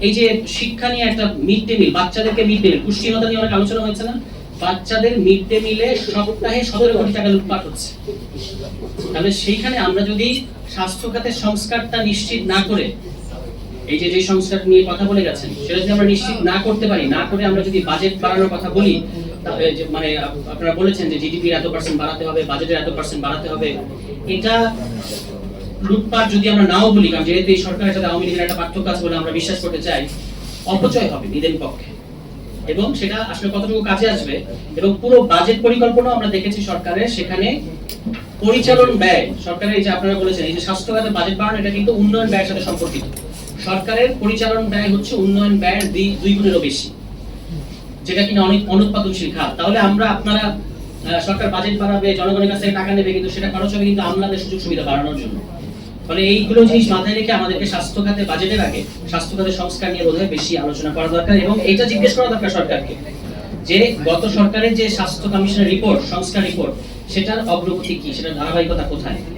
এই যে শিক্ষা নিয়ে একটা মিড ডে মিল, বাচ্চাদেরকে মিড ডে মিল, পুষ্টিহীনতা নিয়ে অনেক আলোচনা হয়েছে না? বাচ্চাদের মিড ডে মিলে সপ্তাহে 17 কোটি টাকা লুটপাট হচ্ছে। তাহলে সেইখানে আমরা যদি স্বাস্থ্য খাতের সংস্কারটা নিশ্চিত না করে, এই যে সংস্কার নিয়ে কথা বলে গেছেন, সেটা যদি আমরা নিশ্চিত না করতে পারি, না করে আমরা যদি বাজেট বাড়ানোর কথা বলি, তাহলে মানে আপনারা বলেছেন যে জিডিপির এত % বাড়াতে হবে, বাজেটের এত % বাড়াতে হবে, এটা লুটপাট যদি আমরা নাও বলি, কারণ যেহেতু এই সরকারের সাথে আওয়ামী লীগের একটা পার্থক্য আছে বলে আমরা বিশ্বাস করতে চাই, অপচয় হবে নিজের পক্ষে, এবং সেটা আসলে কতটুকু কাজে আসবে। এবং পুরো বাজেট পরিকল্পনা আমরা দেখেছি সরকারের, সেখানে পরিচালন ব্যয় সরকারের, এই যে আপনারা বলেছেন এই যে স্বাস্থ্য খাতে বাজেট বাড়ানো, এটা কিন্তু উন্নয়ন ব্যয়ের সাথে সম্পর্কিত। সরকারের পরিচালন ব্যয় হচ্ছে উন্নয়ন ব্যয়ের 2 গুণেরও বেশি, যেটা কিনা অনেক অনুৎপাদনশীল খাত। তাহলে আপনারা সরকার বাজেট বাড়াবে, জনগণের কাছ থেকে টাকা নেবে, কিন্তু সেটা খরচ হবে কিন্তু আমলাদের সুযোগ সুবিধা বাড়ানোর জন্য। ফলে এইগুলো জিনিস মাথায় রেখে আমাদেরকে স্বাস্থ্য খাতে বাজেটের আগে স্বাস্থ্য খাতের সংস্কার নিয়ে বোধহয় বেশি আলোচনা করা দরকার, এবং এটা জিজ্ঞেস করা দরকার সরকারকে যে গত সরকারের যে স্বাস্থ্য কমিশনের রিপোর্ট, সংস্কার রিপোর্ট, সেটার অগ্রগতি কি, সেটার ধারাবাহিকতা কোথায়।